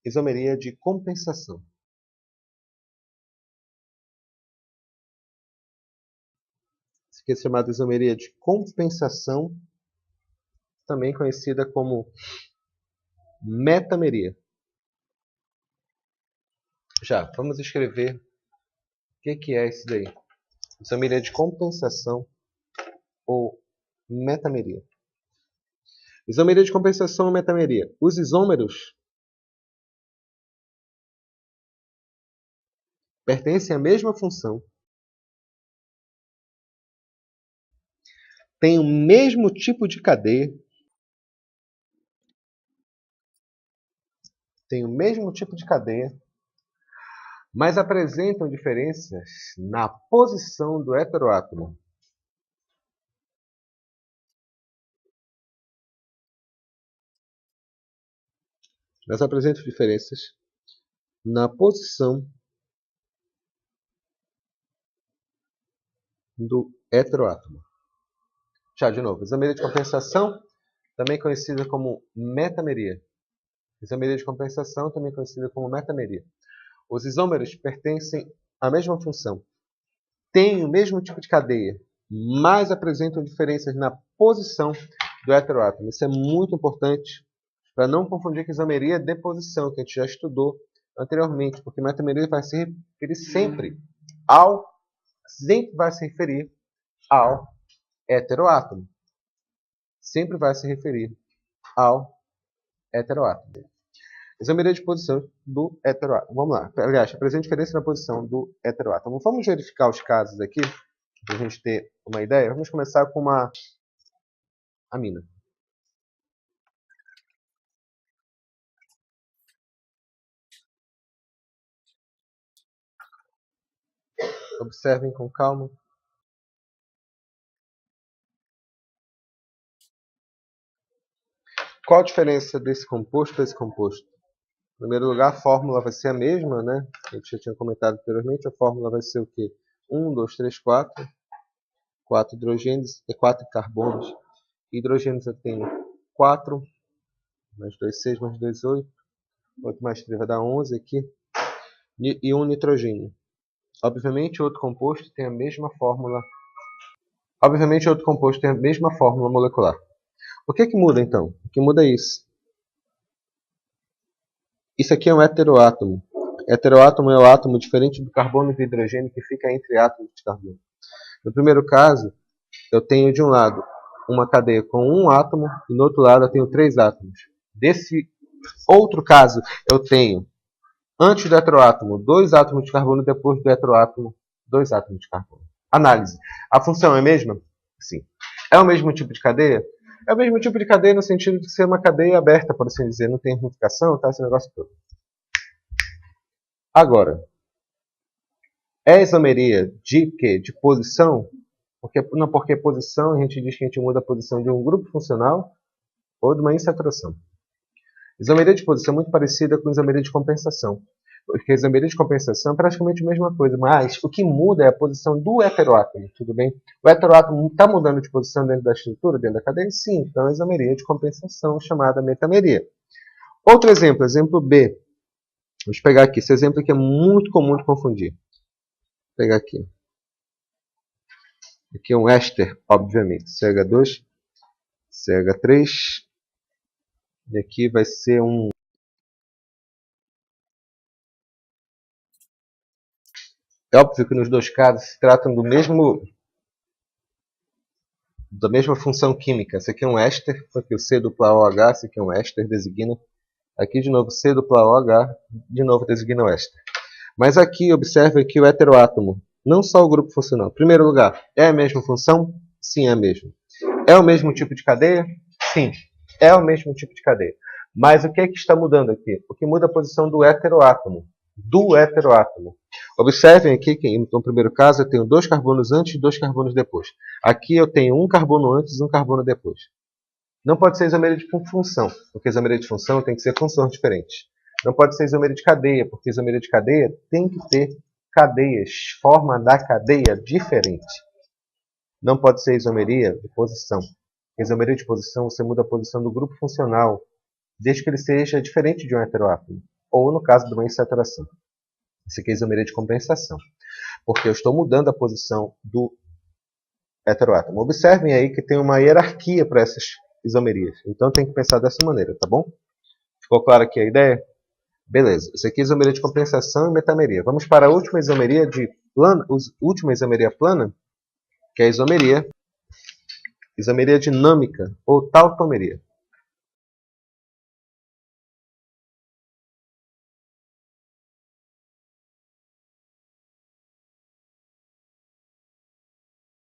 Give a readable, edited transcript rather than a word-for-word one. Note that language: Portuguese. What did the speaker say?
isomeria de compensação. Isso aqui é chamado isomeria de compensação, também conhecida como metameria. Já, vamos escrever o que é isso daí. Isomeria de compensação ou metameria. Isomeria de compensação ou metameria. Os isômeros pertencem à mesma função, têm o mesmo tipo de cadeia, mas apresentam diferenças na posição do heteroátomo. Elas apresentam diferenças na posição do heteroátomo. Já, de novo, isomeria de compensação, também conhecida como metameria. Isomeria de compensação, também conhecida como metameria. Os isômeros pertencem à mesma função, têm o mesmo tipo de cadeia, mas apresentam diferenças na posição do heteroátomo. Isso é muito importante para não confundir com isomeria de posição, que a gente já estudou anteriormente, porque metameria vai se referir sempre ao heteroátomo. Sempre vai se referir ao heteroátomo. Isomeria de posição do heteroátomo. Vamos lá. Aliás, apresenta diferença na posição do heteroátomo. Vamos verificar os casos aqui, para a gente ter uma ideia. Vamos começar com uma amina. Observem com calma. Qual a diferença desse composto para esse composto? Em primeiro lugar, a fórmula vai ser a mesma, né? A gente já tinha comentado anteriormente. A fórmula vai ser o quê? 1, 2, 3, 4. 4 hidrogênios e 4 carbonos. Hidrogênios eu tenho 4, mais 2, 6, mais 2, 8. 8 mais 3 vai dar 11 aqui. E um nitrogênio. Obviamente, outro composto tem a mesma fórmula. Molecular. O que muda, então? O que muda é isso. Isso aqui é um heteroátomo. Heteroátomo é o átomo diferente do carbono e do hidrogênio que fica entre átomos de carbono. No primeiro caso, eu tenho de um lado uma cadeia com um átomo e no outro lado eu tenho 3 átomos. Desse outro caso, eu tenho, antes do heteroátomo, 2 átomos de carbono, depois do heteroátomo, 2 átomos de carbono. Análise. A função é a mesma? Sim. É o mesmo tipo de cadeia? É o mesmo tipo de cadeia no sentido de ser uma cadeia aberta, por assim dizer. Não tem ramificação, tá? Esse negócio todo. Agora, é isomeria de quê? De posição? Porque posição, a gente diz que a gente muda a posição de um grupo funcional ou de uma insaturação. Isomeria de posição é muito parecida com isomeria de compensação. Porque a isomeria de compensação é praticamente a mesma coisa, mas o que muda é a posição do heteroátomo, tudo bem? O heteroátomo está mudando de posição dentro da estrutura, dentro da cadeia? Sim, então é isomeria de compensação, chamada metameria. Outro exemplo, exemplo B. Vamos pegar aqui, esse exemplo aqui é muito comum de confundir. Vou pegar aqui. Aqui é um éster, obviamente, CH2, CH3, e aqui vai ser um... É óbvio que nos dois casos se tratam da mesma função química. Esse aqui é um éster, aqui o C-OH, esse aqui é um éster, designa. Aqui de novo C-OH, de novo designa o éster. Mas aqui, observe que o heteroátomo, não só o grupo funcional. Em primeiro lugar, é a mesma função? Sim, é a mesma. É o mesmo tipo de cadeia? Sim, é o mesmo tipo de cadeia. Mas o que é que está mudando aqui? O que muda a posição do heteroátomo. Observem aqui que no primeiro caso eu tenho 2 carbonos antes e 2 carbonos depois. Aqui eu tenho um carbono antes e um carbono depois. Não pode ser isomeria de função, porque isomeria de função tem que ser funções diferentes. Não pode ser isomeria de cadeia, porque isomeria de cadeia tem que ter cadeias, forma da cadeia diferente. Não pode ser isomeria de posição. Isomeria de posição, você muda a posição do grupo funcional, desde que ele seja diferente de um heteroátomo. ou no caso de uma insaturacção. Isso aqui é isomeria de compensação, porque eu estou mudando a posição do heteroátomo. Observem aí que tem uma hierarquia para essas isomerias, então tem que pensar dessa maneira, tá bom? Ficou claro aqui a ideia? Beleza, isso aqui é isomeria de compensação e metameria. Vamos para a última isomeria plana, que é a isomeria dinâmica ou tautomeria.